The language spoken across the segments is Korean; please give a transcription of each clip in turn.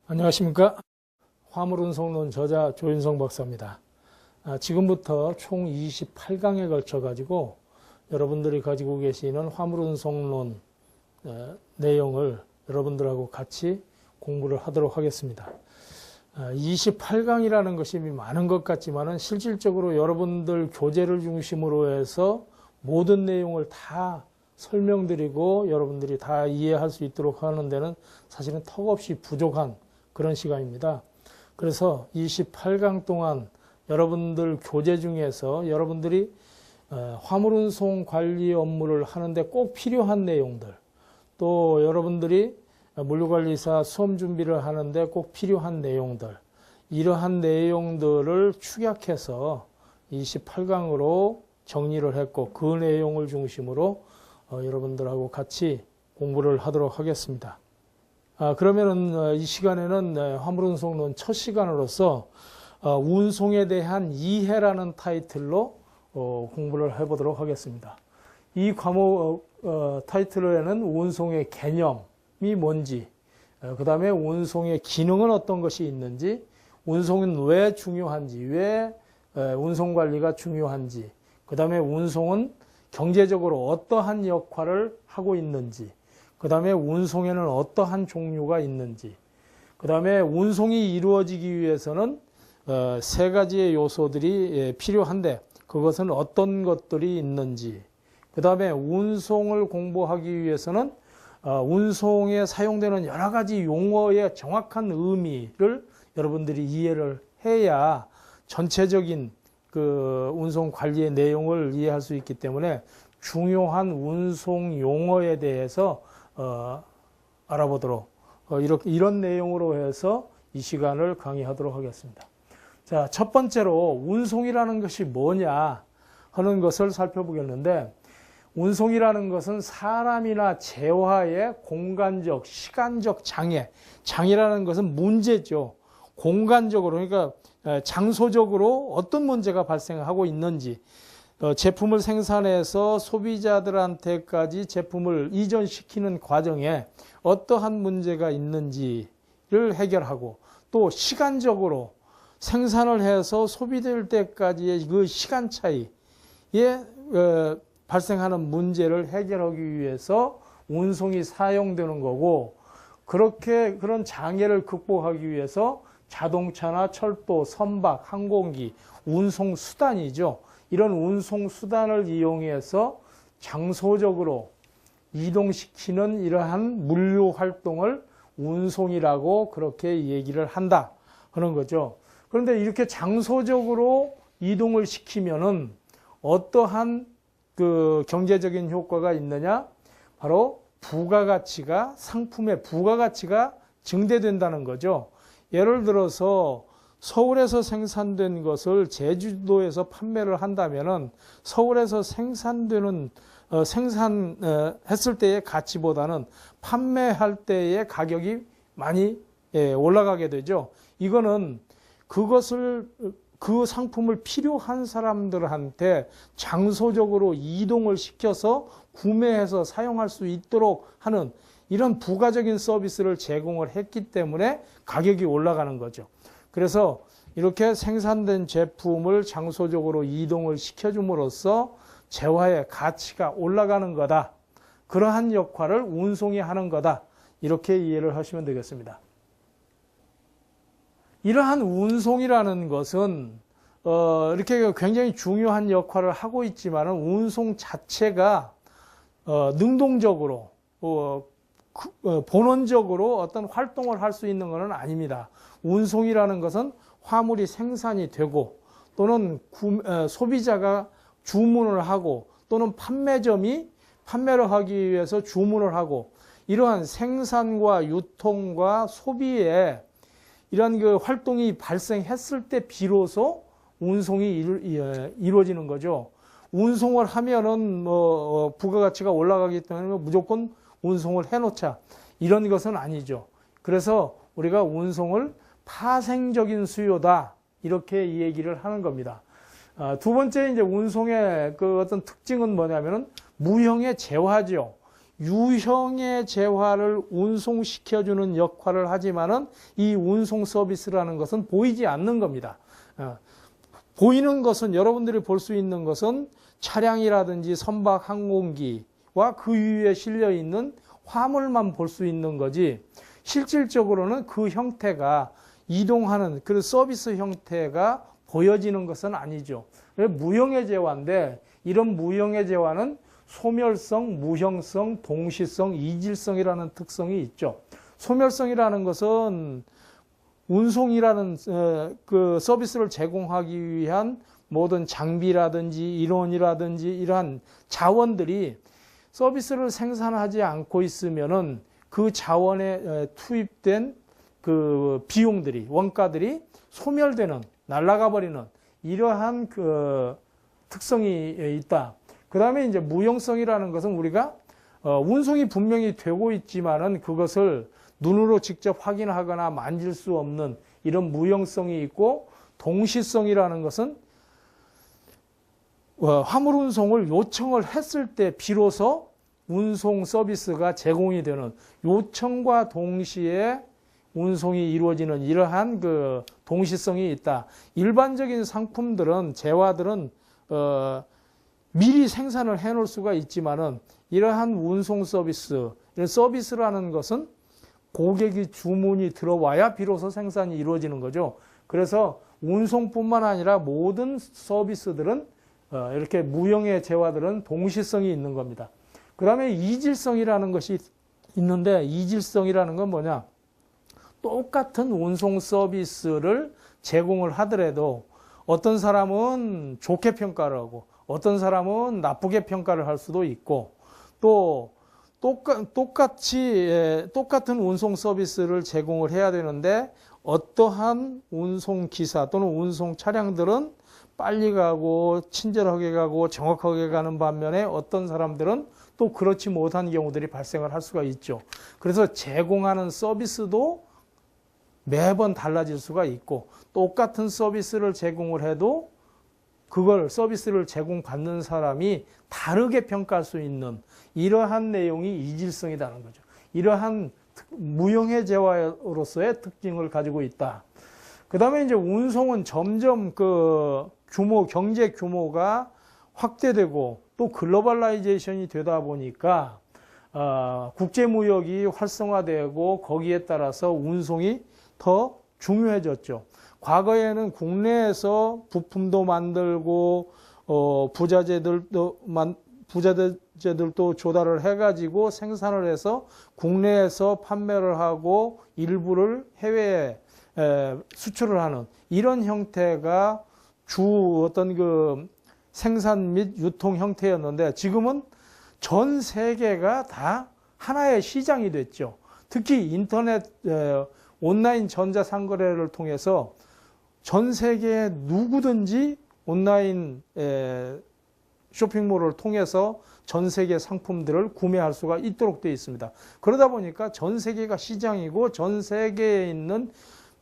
안녕하십니까. 화물운송론 저자 조윤성 박사입니다. 지금부터 총 28강에 걸쳐 가지고 여러분들이 가지고 계시는 화물운송론 내용을 여러분들하고 같이 공부를 하도록 하겠습니다. 28강이라는 것이 많은 것 같지만은 실질적으로 여러분들 교재를 중심으로 해서 모든 내용을 다 설명드리고 여러분들이 다 이해할 수 있도록 하는 데는 사실은 턱없이 부족한 그런 시간입니다. 그래서 28강 동안 여러분들 교재 중에서 여러분들이 화물운송 관리 업무를 하는데 꼭 필요한 내용들, 또 여러분들이 물류관리사 수험 준비를 하는데 꼭 필요한 내용들, 이러한 내용들을 축약해서 28강으로 정리를 했고 그 내용을 중심으로 여러분들하고 같이 공부를 하도록 하겠습니다. 그러면은 이 시간에는 화물운송론 첫 시간으로서 운송에 대한 이해라는 타이틀로 공부를 해보도록 하겠습니다. 이 과목 타이틀에는 운송의 개념이 뭔지, 그 다음에 운송의 기능은 어떤 것이 있는지, 운송은 왜 중요한지, 왜 운송관리가 중요한지, 그 다음에 운송은 경제적으로 어떠한 역할을 하고 있는지, 그 다음에 운송에는 어떠한 종류가 있는지, 그 다음에 운송이 이루어지기 위해서는 세 가지의 요소들이 필요한데 그것은 어떤 것들이 있는지, 그 다음에 운송을 공부하기 위해서는 운송에 사용되는 여러 가지 용어의 정확한 의미를 여러분들이 이해를 해야 전체적인 그 운송 관리의 내용을 이해할 수 있기 때문에 중요한 운송 용어에 대해서 알아보도록 이런 내용으로 해서 이 시간을 강의하도록 하겠습니다. 자, 첫 번째로 운송이라는 것이 뭐냐 하는 것을 살펴보겠는데, 운송이라는 것은 사람이나 재화의 공간적, 시간적 장애라는 것은 문제죠. 공간적으로, 그러니까 장소적으로 어떤 문제가 발생하고 있는지, 제품을 생산해서 소비자들한테까지 제품을 이전시키는 과정에 어떠한 문제가 있는지를 해결하고, 또 시간적으로 생산을 해서 소비될 때까지의 그 시간 차이에 발생하는 문제를 해결하기 위해서 운송이 사용되는 거고, 그런 장애를 극복하기 위해서 자동차나 철도, 선박, 항공기, 운송수단이죠. 이런 운송수단을 이용해서 장소적으로 이동시키는 이러한 물류 활동을 운송이라고 그렇게 얘기를 한다 하는 거죠. 그런데 이렇게 장소적으로 이동을 시키면은 어떠한 그 경제적인 효과가 있느냐? 바로 부가가치가, 상품의 부가가치가 증대된다는 거죠. 예를 들어서 서울에서 생산된 것을 제주도에서 판매를 한다면은 서울에서 생산되는 생산했을 때의 가치보다는 판매할 때의 가격이 많이 올라가게 되죠. 이거는 그 상품을 필요한 사람들한테 장소적으로 이동을 시켜서 구매해서 사용할 수 있도록 하는 이런 부가적인 서비스를 제공을 했기 때문에 가격이 올라가는 거죠. 그래서 이렇게 생산된 제품을 장소적으로 이동을 시켜줌으로써 재화의 가치가 올라가는 거다. 그러한 역할을 운송이 하는 거다. 이렇게 이해를 하시면 되겠습니다. 이러한 운송이라는 것은 이렇게 굉장히 중요한 역할을 하고 있지만 운송 자체가 능동적으로 본원적으로 어떤 활동을 할 수 있는 것은 아닙니다. 운송이라는 것은 화물이 생산이 되고 또는 소비자가 주문을 하고 또는 판매점이 판매를 하기 위해서 주문을 하고, 이러한 생산과 유통과 소비에 이런 그 활동이 발생했을 때 비로소 운송이 이루어지는 거죠. 운송을 하면은 부가가치가 올라가기 때문에 무조건 운송을 해놓자, 이런 것은 아니죠. 그래서 우리가 운송을 파생적인 수요다, 이렇게 이 얘기를 하는 겁니다. 두 번째 이제 운송의 그 어떤 특징은 뭐냐면은 무형의 재화죠. 유형의 재화를 운송시켜주는 역할을 하지만은 이 운송 서비스라는 것은 보이지 않는 겁니다. 보이는 것은 여러분들이 볼 수 있는 것은 차량이라든지 선박 항공기와 그 위에 실려 있는 화물만 볼 수 있는 거지 실질적으로는 그 형태가 이동하는 그 서비스 형태가 보여지는 것은 아니죠. 무형의 재화인데 이런 무형의 재화는 소멸성, 무형성, 동시성, 이질성이라는 특성이 있죠. 소멸성이라는 것은 운송이라는 그 서비스를 제공하기 위한 모든 장비라든지 인원이라든지 이러한 자원들이 서비스를 생산하지 않고 있으면은 그 자원에 투입된 그 비용들이 원가들이 소멸되는 날아가 버리는 이러한 그 특성이 있다. 그 다음에 이제 무형성이라는 것은 우리가 운송이 분명히 되고 있지만은 그것을 눈으로 직접 확인하거나 만질 수 없는 이런 무형성이 있고, 동시성이라는 것은 화물 운송을 요청을 했을 때 비로소 운송 서비스가 제공이 되는, 요청과 동시에 운송이 이루어지는 이러한 그 동시성이 있다. 일반적인 상품들은, 재화들은 미리 생산을 해 놓을 수가 있지만은 이러한 운송 서비스, 이런 서비스라는 것은 고객이 주문이 들어와야 비로소 생산이 이루어지는 거죠. 그래서 운송뿐만 아니라 모든 서비스들은 이렇게 무형의 재화들은 동시성이 있는 겁니다. 그 다음에 이질성이라는 것이 있는데, 이질성이라는 건 뭐냐? 똑같은 운송 서비스를 제공을 하더라도 어떤 사람은 좋게 평가를 하고 어떤 사람은 나쁘게 평가를 할 수도 있고, 또 똑같은 운송 서비스를 제공을 해야 되는데 어떠한 운송 기사 또는 운송 차량들은 빨리 가고 친절하게 가고 정확하게 가는 반면에 어떤 사람들은 또 그렇지 못한 경우들이 발생을 할 수가 있죠. 그래서 제공하는 서비스도 매번 달라질 수가 있고, 똑같은 서비스를 제공을 해도 그걸 서비스를 제공받는 사람이 다르게 평가할 수 있는 이러한 내용이 이질성이라는 거죠. 이러한 무형의 재화로서의 특징을 가지고 있다. 그 다음에 이제 운송은 점점 그 경제 규모가 확대되고 또 글로벌라이제이션이 되다 보니까 국제무역이 활성화되고 거기에 따라서 운송이 더 중요해졌죠. 과거에는 국내에서 부품도 만들고 부자재들도 조달을 해가지고 생산을 해서 국내에서 판매를 하고 일부를 해외에 수출을 하는 이런 형태가 주 어떤 그 생산 및 유통 형태였는데, 지금은 전 세계가 다 하나의 시장이 됐죠. 특히 인터넷 온라인 전자상거래를 통해서 전 세계에 누구든지 온라인 쇼핑몰을 통해서 전 세계 상품들을 구매할 수가 있도록 되어 있습니다. 그러다 보니까 전 세계가 시장이고 전 세계에 있는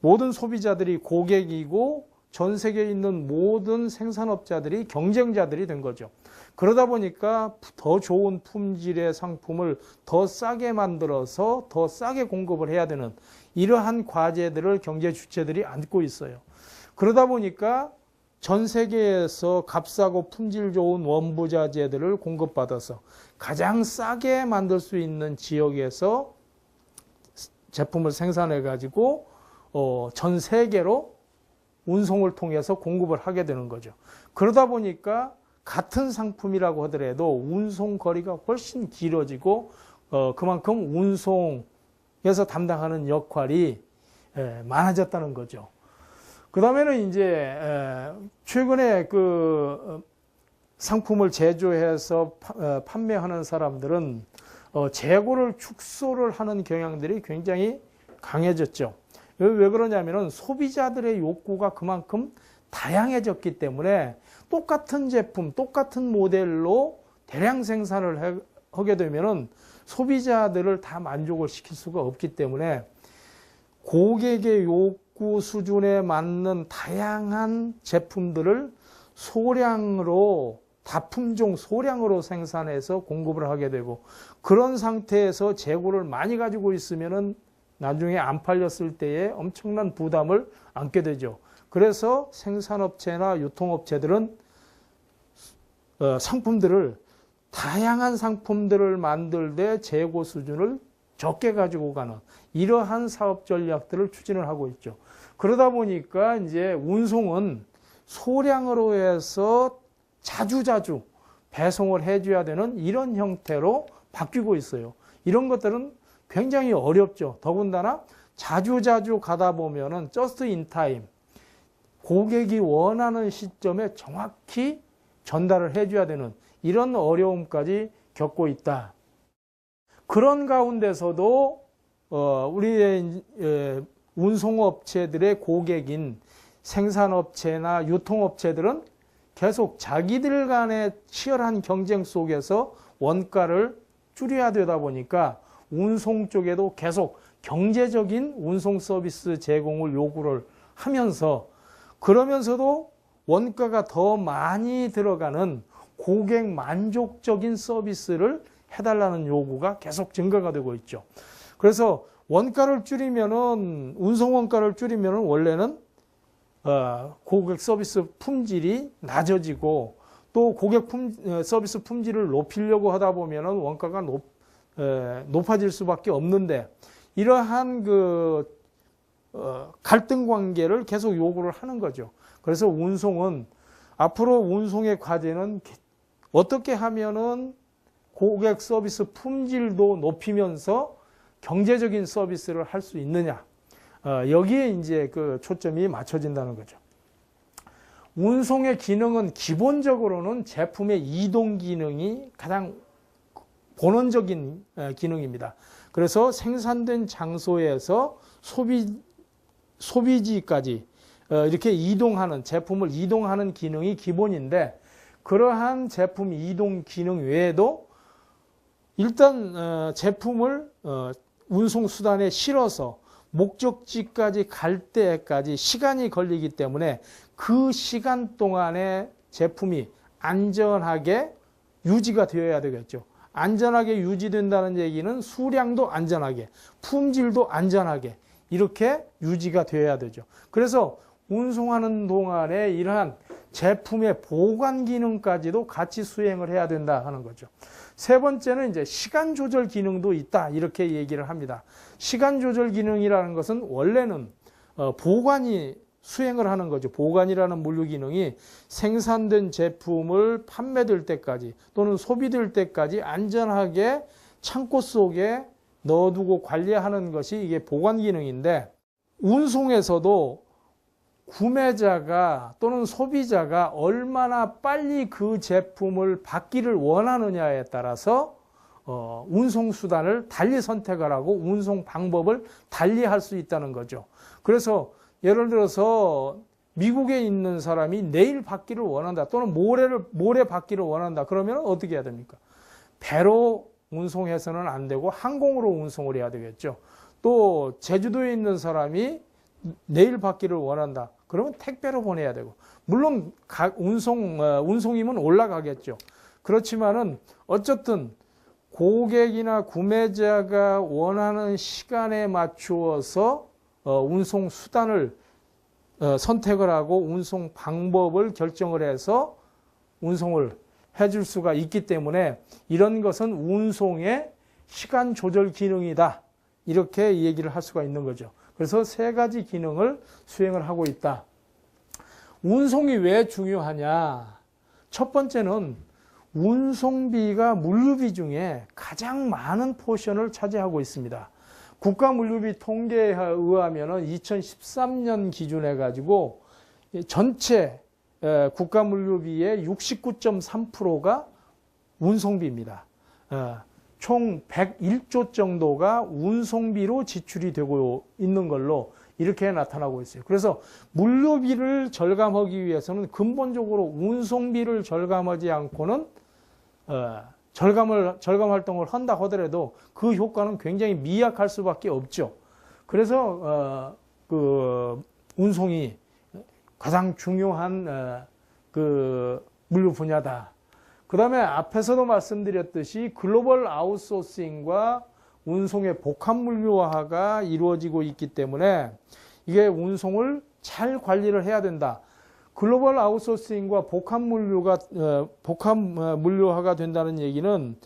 모든 소비자들이 고객이고 전 세계에 있는 모든 생산업자들이 경쟁자들이 된 거죠. 그러다 보니까 더 좋은 품질의 상품을 더 싸게 만들어서 더 싸게 공급을 해야 되는 이러한 과제들을 경제 주체들이 안고 있어요. 그러다 보니까 전 세계에서 값싸고 품질 좋은 원부자재들을 공급받아서 가장 싸게 만들 수 있는 지역에서 제품을 생산해 가지고 전 세계로 운송을 통해서 공급을 하게 되는 거죠. 그러다 보니까 같은 상품이라고 하더라도 운송 거리가 훨씬 길어지고 그만큼 운송에서 담당하는 역할이 많아졌다는 거죠. 그 다음에는 이제 최근에 그 상품을 제조해서 판매하는 사람들은 재고를 축소를 하는 경향들이 굉장히 강해졌죠. 왜 그러냐면은 소비자들의 욕구가 그만큼 다양해졌기 때문에 똑같은 제품, 똑같은 모델로 대량 생산을 하게 되면은 소비자들을 다 만족을 시킬 수가 없기 때문에 고객의 욕구 수준에 맞는 다양한 제품들을 소량으로 다품종 소량으로 생산해서 공급을 하게 되고, 그런 상태에서 재고를 많이 가지고 있으면은 나중에 안 팔렸을 때에 엄청난 부담을 안게 되죠. 그래서 생산업체나 유통업체들은 상품들을, 다양한 상품들을 만들 때 재고 수준을 적게 가지고 가는 이러한 사업 전략들을 추진을 하고 있죠. 그러다 보니까 이제 운송은 소량으로 해서 자주자주 배송을 해줘야 되는 이런 형태로 바뀌고 있어요. 이런 것들은 굉장히 어렵죠. 더군다나 자주자주 가다 보면은 just in time, 고객이 원하는 시점에 정확히 전달을 해줘야 되는 이런 어려움까지 겪고 있다. 그런 가운데서도 우리의 운송업체들의 고객인 생산업체나 유통업체들은 계속 자기들 간의 치열한 경쟁 속에서 원가를 줄여야 되다 보니까 운송 쪽에도 계속 경제적인 운송 서비스 제공을 요구를 하면서, 그러면서도 원가가 더 많이 들어가는 고객 만족적인 서비스를 해달라는 요구가 계속 증가가 되고 있죠. 그래서 원가를 줄이면은, 운송 원가를 줄이면은 원래는 고객 서비스 품질이 낮아지고, 또 고객 서비스 품질을 높이려고 하다 보면은 원가가 높아질 수밖에 없는데, 이러한 갈등 관계를 계속 요구를 하는 거죠. 그래서 운송은, 앞으로 운송의 과제는 어떻게 하면은 고객 서비스 품질도 높이면서 경제적인 서비스를 할 수 있느냐, 여기에 이제 초점이 맞춰진다는 거죠. 운송의 기능은 기본적으로는 제품의 이동 기능이 가장 본원적인 기능입니다. 그래서 생산된 장소에서 소비지까지 이렇게 이동하는, 제품을 이동하는 기능이 기본인데, 그러한 제품 이동 기능 외에도 일단 제품을 운송수단에 실어서 목적지까지 갈 때까지 시간이 걸리기 때문에 그 시간 동안에 제품이 안전하게 유지가 되어야 되겠죠. 안전하게 유지된다는 얘기는 수량도 안전하게, 품질도 안전하게 이렇게 유지가 되어야 되죠. 그래서 운송하는 동안에 이러한 제품의 보관 기능까지도 같이 수행을 해야 된다 하는 거죠. 세 번째는 이제 시간 조절 기능도 있다, 이렇게 얘기를 합니다. 시간 조절 기능이라는 것은 원래는 보관이 수행을 하는 거죠. 보관이라는 물류 기능이 생산된 제품을 판매될 때까지 또는 소비될 때까지 안전하게 창고 속에 넣어두고 관리하는 것이 이게 보관 기능인데, 운송에서도 구매자가 또는 소비자가 얼마나 빨리 그 제품을 받기를 원하느냐에 따라서 운송수단을 달리 선택을 하고 운송 방법을 달리 할 수 있다는 거죠. 그래서 예를 들어서 미국에 있는 사람이 내일 받기를 원한다 또는 모레 받기를 원한다, 그러면 어떻게 해야 됩니까? 배로 운송해서는 안 되고 항공으로 운송을 해야 되겠죠. 또 제주도에 있는 사람이 내일 받기를 원한다, 그러면 택배로 보내야 되고, 물론 운송임은 올라가겠죠. 그렇지만은 어쨌든 고객이나 구매자가 원하는 시간에 맞추어서 운송 수단을 선택을 하고 운송 방법을 결정을 해서 운송을 해줄 수가 있기 때문에 이런 것은 운송의 시간 조절 기능이다, 이렇게 얘기를 할 수가 있는 거죠. 그래서 세 가지 기능을 수행을 하고 있다. 운송이 왜 중요하냐? 첫 번째는 운송비가 물류비 중에 가장 많은 포션을 차지하고 있습니다. 국가물류비 통계에 의하면 2013년 기준해 가지고 전체 국가물류비의 69.3%가 운송비입니다. 총 101조 정도가 운송비로 지출이 되고 있는 걸로 이렇게 나타나고 있어요. 그래서 물류비를 절감하기 위해서는 근본적으로 운송비를 절감하지 않고는 절감 활동을 한다 하더라도 그 효과는 굉장히 미약할 수밖에 없죠. 그래서 운송이 가장 중요한 물류 분야다. 그다음에 앞에서도 말씀드렸듯이 글로벌 아웃소싱과 운송의 복합 물류화가 이루어지고 있기 때문에 이게 운송을 잘 관리를 해야 된다. 글로벌 아웃소싱과 복합 물류화가 된다는 얘기는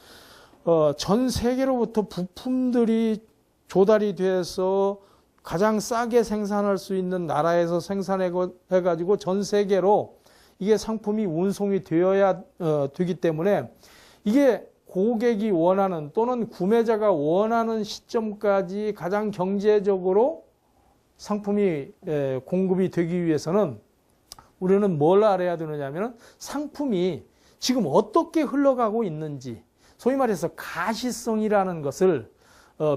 전 세계로부터 부품들이 조달이 돼서 가장 싸게 생산할 수 있는 나라에서 생산해가지고 전 세계로 이게 상품이 운송이 되어야 되기 때문에 이게 고객이 원하는 또는 구매자가 원하는 시점까지 가장 경제적으로 상품이 공급이 되기 위해서는 우리는 뭘 알아야 되느냐면 상품이 지금 어떻게 흘러가고 있는지, 소위 말해서 가시성이라는 것을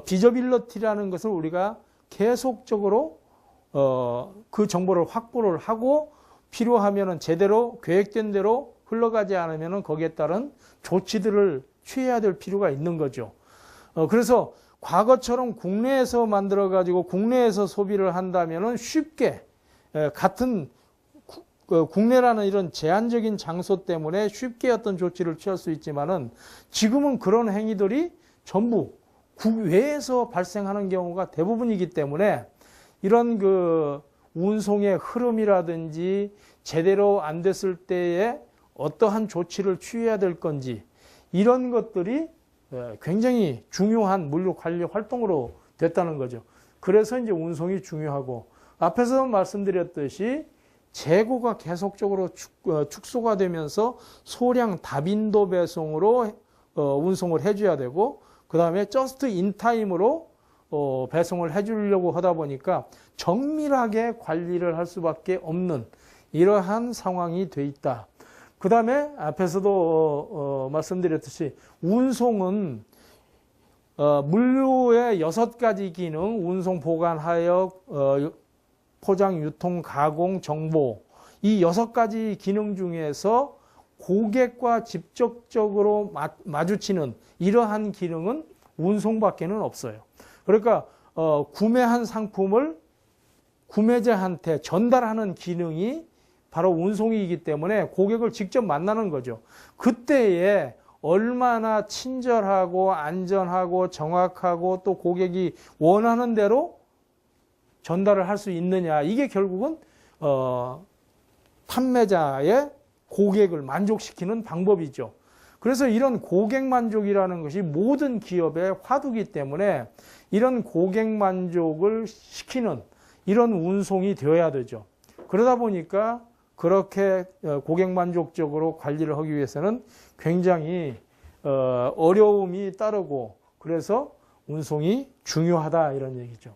비저빌리티라는 것을 우리가 계속적으로 그 정보를 확보를 하고 필요하면은 제대로 계획된 대로 흘러가지 않으면은 거기에 따른 조치들을 취해야 될 필요가 있는 거죠. 그래서 과거처럼 국내에서 만들어 가지고 국내에서 소비를 한다면은 쉽게 같은 국내라는 이런 제한적인 장소 때문에 쉽게 어떤 조치를 취할 수 있지만은 지금은 그런 행위들이 전부 국외에서 발생하는 경우가 대부분이기 때문에 이런 그 운송의 흐름이라든지 제대로 안 됐을 때에 어떠한 조치를 취해야 될 건지 이런 것들이 굉장히 중요한 물류 관리 활동으로 됐다는 거죠. 그래서 이제 운송이 중요하고 앞에서 말씀드렸듯이 재고가 계속적으로 축소가 되면서 소량 다빈도 배송으로 운송을 해줘야 되고 그 다음에 저스트 인 타임으로 배송을 해주려고 하다 보니까 정밀하게 관리를 할 수밖에 없는 이러한 상황이 돼 있다. 그 다음에 앞에서도 말씀드렸듯이 운송은 물류의 6가지 기능, 운송, 보관, 하역, 포장, 유통, 가공, 정보 이 6가지 기능 중에서 고객과 직접적으로 마주치는 이러한 기능은 운송밖에는 없어요. 그러니까 구매한 상품을 구매자한테 전달하는 기능이 바로 운송이기 때문에 고객을 직접 만나는 거죠. 그때에 얼마나 친절하고 안전하고 정확하고 또 고객이 원하는 대로 전달을 할 수 있느냐, 이게 결국은 판매자의 고객을 만족시키는 방법이죠. 그래서 이런 고객 만족이라는 것이 모든 기업의 화두이기 때문에 이런 고객 만족을 시키는 이런 운송이 되어야 되죠. 그러다 보니까 그렇게 고객 만족적으로 관리를 하기 위해서는 굉장히 어려움이 따르고 그래서 운송이 중요하다 이런 얘기죠.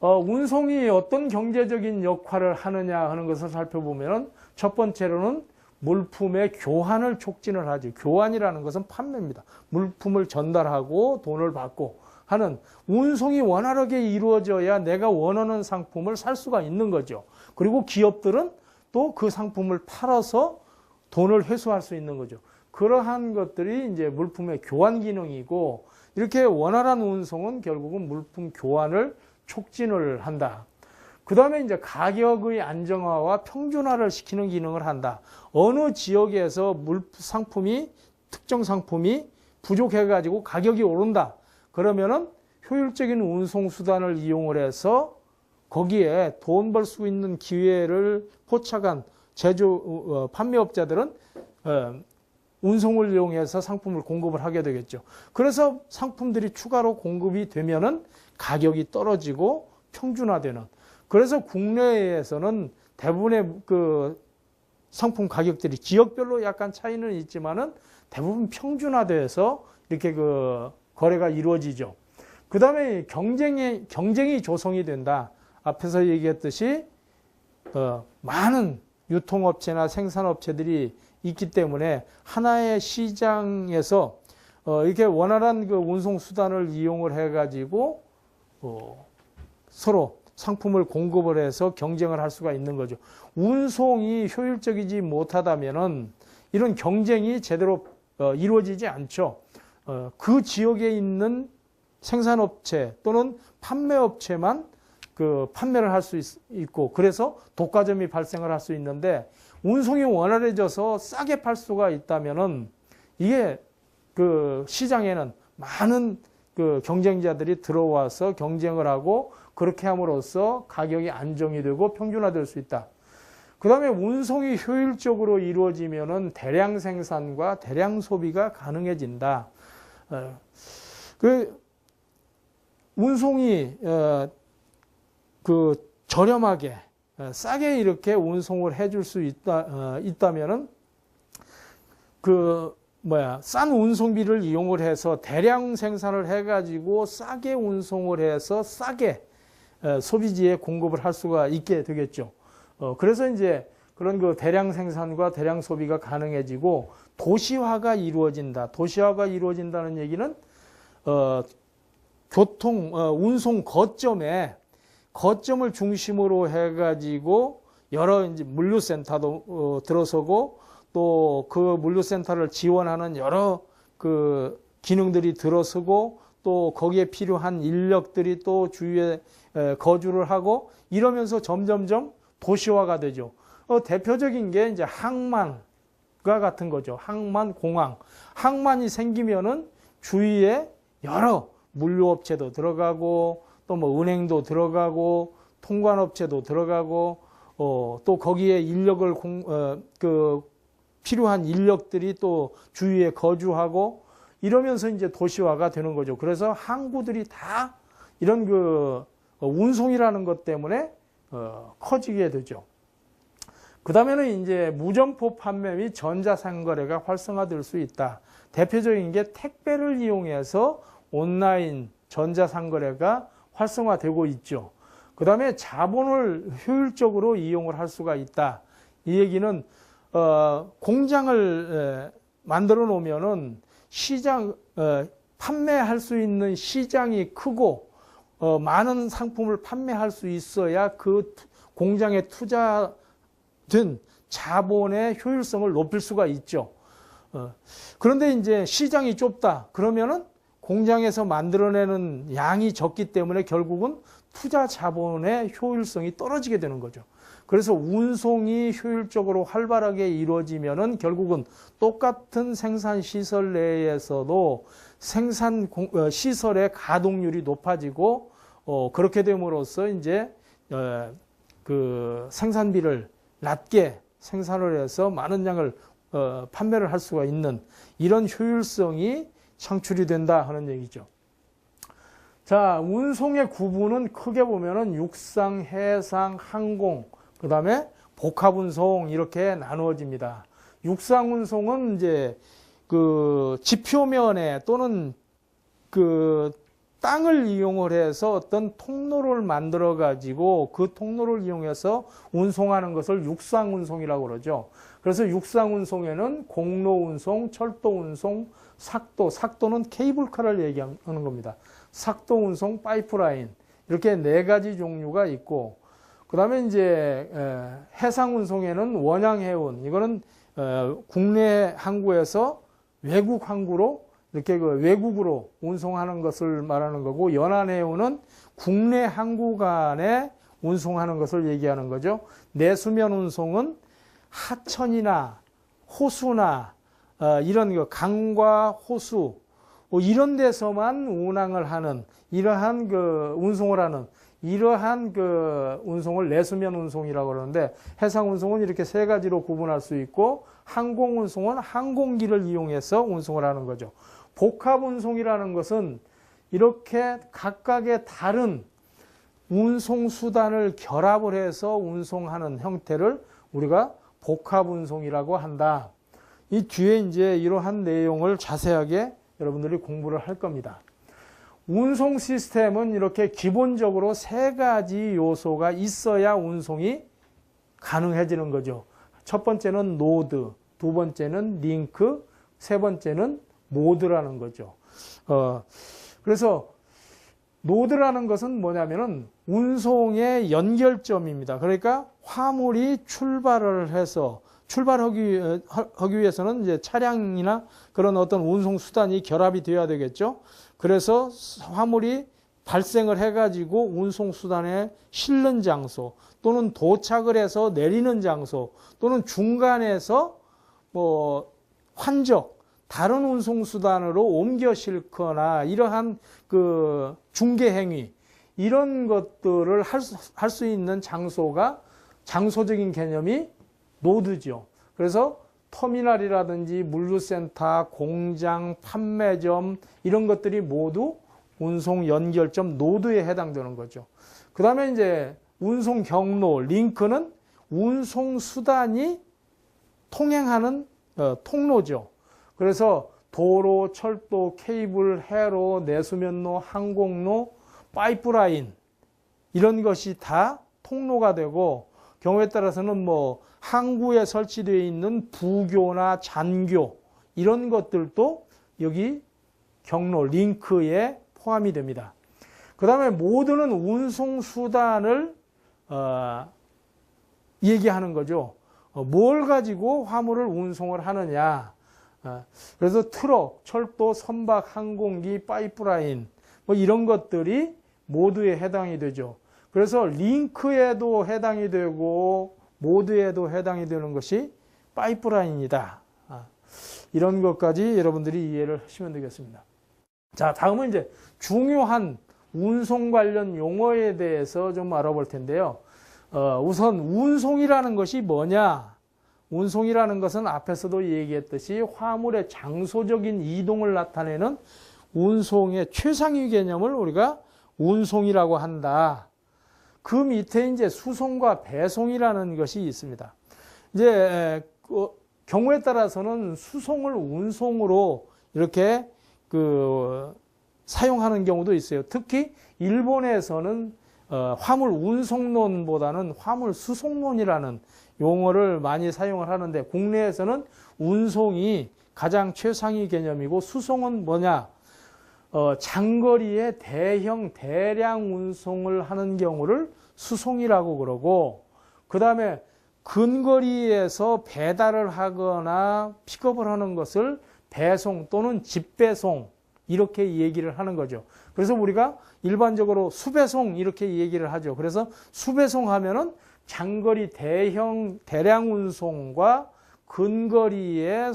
운송이 어떤 경제적인 역할을 하느냐 하는 것을 살펴보면 첫 번째로는 물품의 교환을 촉진을 하죠. 교환이라는 것은 판매입니다. 물품을 전달하고 돈을 받고 하는 운송이 원활하게 이루어져야 내가 원하는 상품을 살 수가 있는 거죠. 그리고 기업들은 또 그 상품을 팔아서 돈을 회수할 수 있는 거죠. 그러한 것들이 이제 물품의 교환 기능이고 이렇게 원활한 운송은 결국은 물품 교환을 촉진을 한다. 그 다음에 이제 가격의 안정화와 평준화를 시키는 기능을 한다. 어느 지역에서 특정 상품이 부족해가지고 가격이 오른다. 그러면은 효율적인 운송수단을 이용을 해서 거기에 돈 벌 수 있는 기회를 포착한 판매업자들은 운송을 이용해서 상품을 공급을 하게 되겠죠. 그래서 상품들이 추가로 공급이 되면은 가격이 떨어지고 평준화되는. 그래서 국내에서는 대부분의 그 상품 가격들이 지역별로 약간 차이는 있지만은 대부분 평준화돼서 이렇게 그 거래가 이루어지죠. 그 다음에 경쟁이 조성이 된다. 앞에서 얘기했듯이 많은 유통업체나 생산업체들이 있기 때문에 하나의 시장에서 이렇게 원활한 그 운송 수단을 이용을 해가지고 서로 상품을 공급을 해서 경쟁을 할 수가 있는 거죠. 운송이 효율적이지 못하다면은 이런 경쟁이 제대로 이루어지지 않죠. 그 지역에 있는 생산업체 또는 판매업체만 그 판매를 할 수 있고 그래서 독과점이 발생을 할 수 있는데 운송이 원활해져서 싸게 팔 수가 있다면은 이게 그 시장에는 많은 그 경쟁자들이 들어와서 경쟁을 하고 그렇게 함으로써 가격이 안정이 되고 평준화될 수 있다. 그 다음에 운송이 효율적으로 이루어지면은 대량 생산과 대량 소비가 가능해진다. 그 운송이 그 저렴하게 싸게 이렇게 운송을 해줄 수 있다면은 싼 운송비를 이용을 해서 대량 생산을 해가지고 싸게 운송을 해서 싸게 소비지에 공급을 할 수가 있게 되겠죠. 그래서 이제 그런 그 대량 생산과 대량 소비가 가능해지고 도시화가 이루어진다. 도시화가 이루어진다는 얘기는 운송 거점을 중심으로 해가지고 여러 이제 물류센터도 들어서고 또 그 물류센터를 지원하는 여러 그 기능들이 들어서고 또 거기에 필요한 인력들이 또 주위에 거주를 하고 이러면서 점점점 도시화가 되죠. 대표적인 게 이제 항만과 같은 거죠. 항만, 공항. 항만이 생기면은 주위에 여러 물류업체도 들어가고 또 뭐 은행도 들어가고 통관업체도 들어가고 또 거기에 인력을 필요한 인력들이 또 주위에 거주하고 이러면서 이제 도시화가 되는 거죠. 그래서 항구들이 다 이런 그 운송이라는 것 때문에 커지게 되죠. 그 다음에는 이제 무점포 판매 및 전자상거래가 활성화될 수 있다. 대표적인 게 택배를 이용해서 온라인 전자상거래가 활성화되고 있죠. 그 다음에 자본을 효율적으로 이용을 할 수가 있다. 이 얘기는 공장을 만들어 놓으면은 판매할 수 있는 시장이 크고 많은 상품을 판매할 수 있어야 그 공장에 투자된 자본의 효율성을 높일 수가 있죠. 그런데 이제 시장이 좁다. 그러면은 공장에서 만들어내는 양이 적기 때문에 결국은 투자 자본의 효율성이 떨어지게 되는 거죠. 그래서 운송이 효율적으로 활발하게 이루어지면은 결국은 똑같은 생산 시설 내에서도 생산 시설의 가동률이 높아지고 그렇게 됨으로써 이제 그 생산비를 낮게 생산을 해서 많은 양을 판매를 할 수가 있는 이런 효율성이 창출이 된다 하는 얘기죠. 자, 운송의 구분은 크게 보면은 육상, 해상, 항공, 그 다음에 복합운송 이렇게 나누어집니다. 육상운송은 이제 그 지표면에 또는 그 땅을 이용을 해서 어떤 통로를 만들어 가지고 그 통로를 이용해서 운송하는 것을 육상운송이라고 그러죠. 그래서 육상운송에는 공로운송, 철도운송, 삭도는 케이블카를 얘기하는 겁니다. 삭도운송, 파이프라인 이렇게 네 가지 종류가 있고 그 다음에 이제 해상운송에는 원양해운 이거는 국내 항구에서 외국 항구로 이렇게 그 외국으로 운송하는 것을 말하는 거고 연안해운은 국내 항구 간에 운송하는 것을 얘기하는 거죠. 내수면 운송은 하천이나 호수나 이런 그 강과 호수 이런 데서만 운항을 하는 이러한 그 운송을 하는 이러한 그 운송을 내수면 운송이라고 그러는데 해상 운송은 이렇게 세 가지로 구분할 수 있고 항공 운송은 항공기를 이용해서 운송을 하는 거죠. 복합 운송이라는 것은 이렇게 각각의 다른 운송 수단을 결합을 해서 운송하는 형태를 우리가 복합 운송이라고 한다. 이 뒤에 이제 이러한 내용을 자세하게 여러분들이 공부를 할 겁니다. 운송 시스템은 이렇게 기본적으로 세 가지 요소가 있어야 운송이 가능해지는 거죠. 첫 번째는 노드, 두 번째는 링크, 세 번째는 모드라는 거죠. 그래서 노드라는 것은 뭐냐면은 운송의 연결점입니다. 그러니까 화물이 출발하기 위해서는 이제 차량이나 그런 어떤 운송 수단이 결합이 되어야 되겠죠. 그래서 화물이 발생을 해가지고 운송 수단에 실는 장소 또는 도착을 해서 내리는 장소 또는 중간에서 뭐 환적 다른 운송수단으로 옮겨 싣거나 이러한 그 중개행위 이런 것들을 할 수 있는 장소가 장소적인 개념이 노드죠. 그래서 터미널이라든지 물류센터, 공장, 판매점 이런 것들이 모두 운송 연결점 노드에 해당되는 거죠. 그 다음에 이제 운송 경로, 링크는 운송 수단이 통행하는 통로죠. 그래서 도로, 철도, 케이블, 해로, 내수면로, 항공로, 파이프라인 이런 것이 다 통로가 되고 경우에 따라서는 뭐 항구에 설치되어 있는 부교나 잔교 이런 것들도 여기 경로, 링크에 포함이 됩니다. 그 다음에 모두는 운송수단을 얘기하는 거죠. 뭘 가지고 화물을 운송을 하느냐. 그래서 트럭, 철도, 선박, 항공기, 파이프라인 뭐 이런 것들이 모두에 해당이 되죠. 그래서 링크에도 해당이 되고 모두에도 해당이 되는 것이 파이프라인이다. 이런 것까지 여러분들이 이해를 하시면 되겠습니다. 자, 다음은 이제 중요한 운송 관련 용어에 대해서 좀 알아볼 텐데요. 우선 운송이라는 것이 뭐냐? 운송이라는 것은 앞에서도 얘기했듯이 화물의 장소적인 이동을 나타내는 운송의 최상위 개념을 우리가 운송이라고 한다. 그 밑에 이제 수송과 배송이라는 것이 있습니다. 이제 경우에 따라서는 수송을 운송으로 이렇게 사용하는 경우도 있어요. 특히 일본에서는 화물 운송론보다는 화물 수송론이라는 용어를 많이 사용을 하는데 국내에서는 운송이 가장 최상위 개념이고 수송은 뭐냐? 장거리의 대량 운송을 하는 경우를 수송이라고 그러고 그 다음에 근거리에서 배달을 하거나 픽업을 하는 것을 배송 또는 집배송 이렇게 얘기를 하는 거죠. 그래서 우리가 일반적으로 수배송 이렇게 얘기를 하죠. 그래서 수배송 하면은 장거리 대량 운송과 근거리의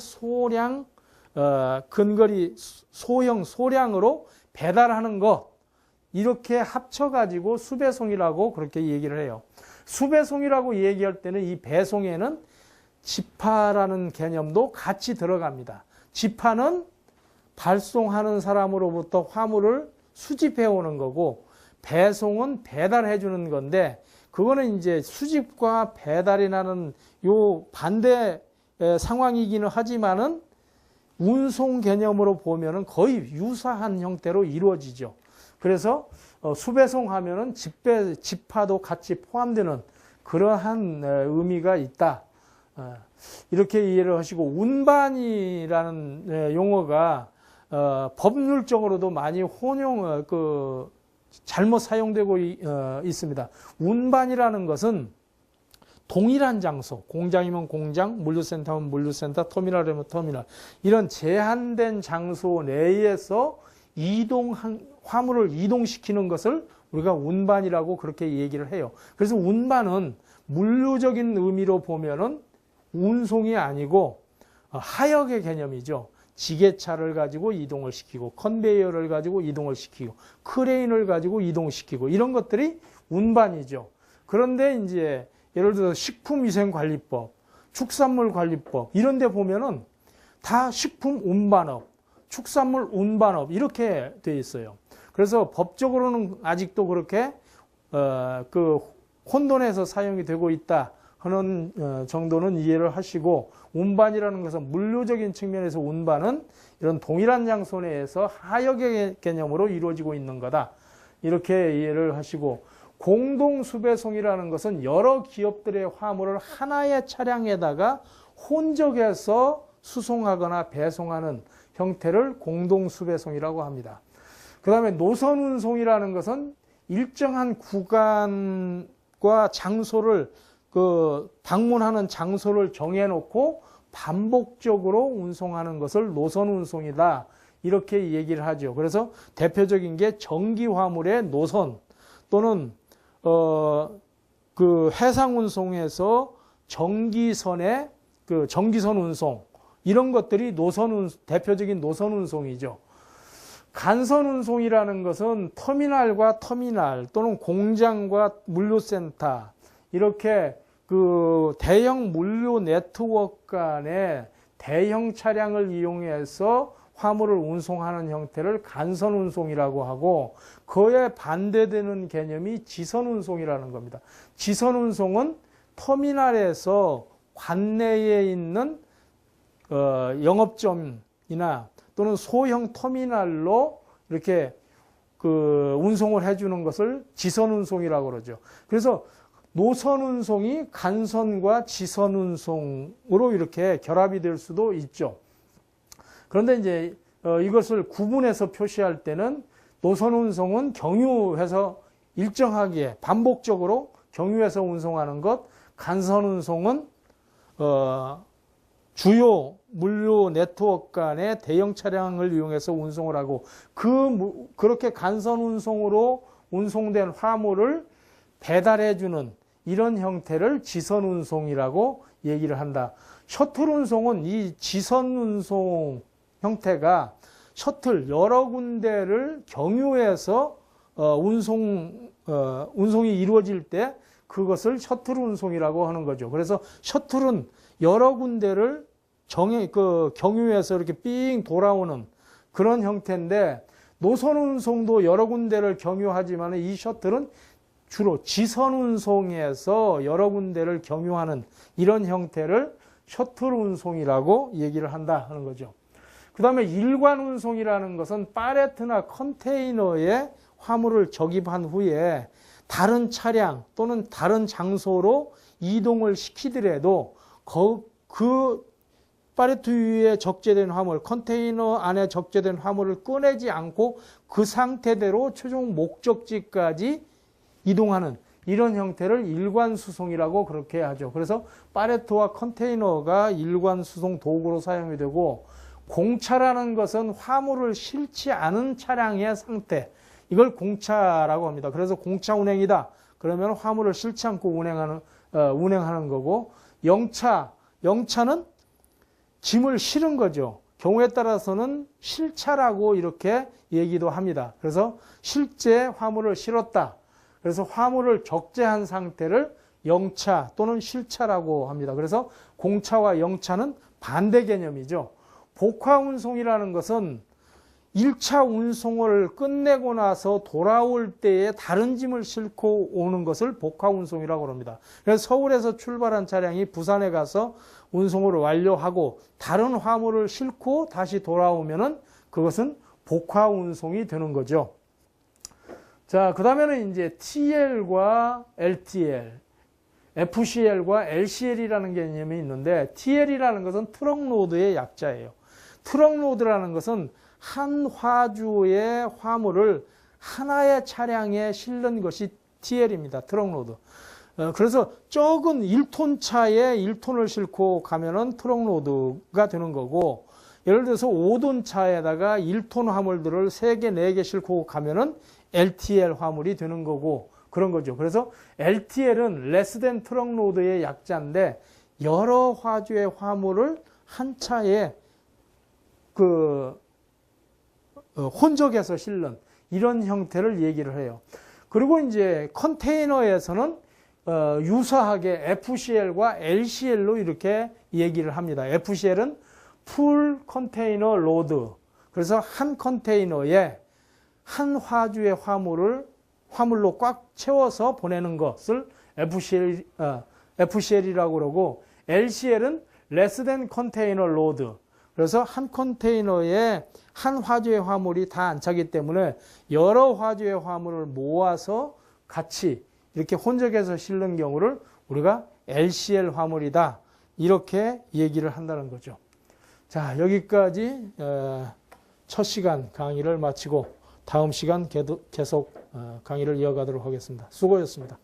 근거리 소량으로 배달하는 것 이렇게 합쳐가지고 수배송이라고 그렇게 얘기를 해요. 수배송이라고 얘기할 때는 이 배송에는 지파라는 개념도 같이 들어갑니다. 지파는 발송하는 사람으로부터 화물을 수집해 오는 거고 배송은 배달해 주는 건데 그거는 이제 수집과 배달이 나는 요 반대 상황이기는 하지만은 운송 개념으로 보면은 거의 유사한 형태로 이루어지죠. 그래서 수배송 하면은 집파도 같이 포함되는 그러한 의미가 있다. 이렇게 이해를 하시고 운반이라는 용어가 법률적으로도 많이 잘못 사용되고 있습니다. 운반이라는 것은 동일한 장소, 공장이면 공장, 물류센터면 물류센터, 터미널이면 터미널 이런 제한된 장소 내에서 화물을 이동시키는 것을 우리가 운반이라고 그렇게 얘기를 해요. 그래서 운반은 물류적인 의미로 보면은 운송이 아니고 하역의 개념이죠. 지게차를 가지고 이동을 시키고 컨베이어를 가지고 이동을 시키고 크레인을 가지고 이동시키고 이런 것들이 운반이죠. 그런데 이제 예를 들어서 식품위생관리법, 축산물관리법 이런 데 보면은 다 식품운반업, 축산물 운반업 이렇게 돼 있어요. 그래서 법적으로는 아직도 그렇게 혼돈해서 사용이 되고 있다 하는 정도는 이해를 하시고 운반이라는 것은 물류적인 측면에서 운반은 이런 동일한 장소 내에서 하역의 개념으로 이루어지고 있는 거다. 이렇게 이해를 하시고 공동수배송이라는 것은 여러 기업들의 화물을 하나의 차량에다가 혼적해서 수송하거나 배송하는 형태를 공동수배송이라고 합니다. 그 다음에 노선운송이라는 것은 일정한 구간과 장소를 방문하는 장소를 정해놓고 반복적으로 운송하는 것을 노선운송이다. 이렇게 얘기를 하죠. 그래서 대표적인 게 전기화물의 노선 또는 그 해상 운송에서 전기선의 그 전기선 운송 이런 것들이 대표적인 노선 운송이죠. 간선 운송이라는 것은 터미널과 터미널 또는 공장과 물류센터 이렇게 그 대형 물류 네트워크 간의 대형 차량을 이용해서 화물을 운송하는 형태를 간선 운송이라고 하고, 그에 반대되는 개념이 지선 운송이라는 겁니다. 지선 운송은 터미널에서 관내에 있는 영업점이나 또는 소형 터미널로 이렇게 그 운송을 해주는 것을 지선 운송이라고 그러죠. 그래서 노선 운송이 간선과 지선 운송으로 이렇게 결합이 될 수도 있죠. 그런데 이제 이것을 구분해서 표시할 때는 노선 운송은 경유해서 일정하게 반복적으로 경유해서 운송하는 것, 간선 운송은 주요 물류 네트워크 간의 대형 차량을 이용해서 운송을 하고, 그렇게 간선 운송으로 운송된 화물을 배달해주는 이런 형태를 지선 운송이라고 얘기를 한다. 셔틀 운송은 이 지선 운송 형태가 셔틀 여러 군데를 경유해서 운송이 이루어질 때 그것을 셔틀 운송이라고 하는 거죠. 그래서 셔틀은 여러 군데를 경유해서 이렇게 삥 돌아오는 그런 형태인데, 노선 운송도 여러 군데를 경유하지만 이 셔틀은 주로 지선 운송에서 여러 군데를 경유하는 이런 형태를 셔틀 운송이라고 얘기를 한다 하는 거죠. 그 다음에 일관 운송이라는 것은 팔레트나 컨테이너에 화물을 적입한 후에 다른 차량 또는 다른 장소로 이동을 시키더라도 그 팔레트 위에 적재된 화물, 컨테이너 안에 적재된 화물을 꺼내지 않고 그 상태대로 최종 목적지까지 이동하는 이런 형태를 일관 수송이라고 그렇게 하죠. 그래서 팔레트와 컨테이너가 일관 수송 도구로 사용이 되고, 공차라는 것은 것을 실지 않은 차량의 상태, 이걸 공차라고 합니다. 그래서 공차 운행이다 그러면 화물을 실지 않고 운행하는 거고, 영차는 짐을 실은 거죠. 경우에 따라서는 실차라고 이렇게 얘기도 합니다. 그래서 실제 화물을 실었다. 그래서 화물을 적재한 상태를 영차 또는 실차라고 합니다. 그래서 공차와 영차는 반대 개념이죠. 복화 운송이라는 것은 1차 운송을 끝내고 나서 돌아올 때에 다른 짐을 싣고 오는 것을 복화 운송이라고 합니다. 그래서 서울에서 출발한 차량이 부산에 가서 운송을 완료하고 다른 화물을 싣고 다시 돌아오면은 그것은 복화 운송이 되는 거죠. 자, 그 다음에는 이제 TL과 LTL, FCL과 LCL이라는 개념이 있는데, TL이라는 것은 트럭로드의 약자예요. 트럭로드라는 것은 한 화주의 화물을 하나의 차량에 실는 것이 TL입니다. 트럭로드. 그래서 적은 1톤 차에 1톤을 싣고 가면은 트럭로드가 되는 거고, 예를 들어서 5톤 차에다가 1톤 화물들을 3개, 4개 싣고 가면은 LTL 화물이 되는 거고, 그런 거죠. 그래서 LTL은 less than 트럭로드의 약자인데, 여러 화주의 화물을 한 차에 혼적해서 실는 이런 형태를 얘기를 해요. 그리고 이제 컨테이너에서는 유사하게 FCL과 LCL로 이렇게 얘기를 합니다. FCL은 풀 컨테이너 로드. 그래서 한 컨테이너에 한 화주의 화물로 꽉 채워서 보내는 것을 FCL이라고 그러고, LCL은 less than container load. 그래서 한 컨테이너에 한 화주의 화물이 다 안 차기 때문에 여러 화주의 화물을 모아서 같이 이렇게 혼적해서 실는 경우를 우리가 LCL 화물이다 이렇게 얘기를 한다는 거죠. 자, 여기까지 첫 시간 강의를 마치고 다음 시간 계속 강의를 이어가도록 하겠습니다. 수고하셨습니다.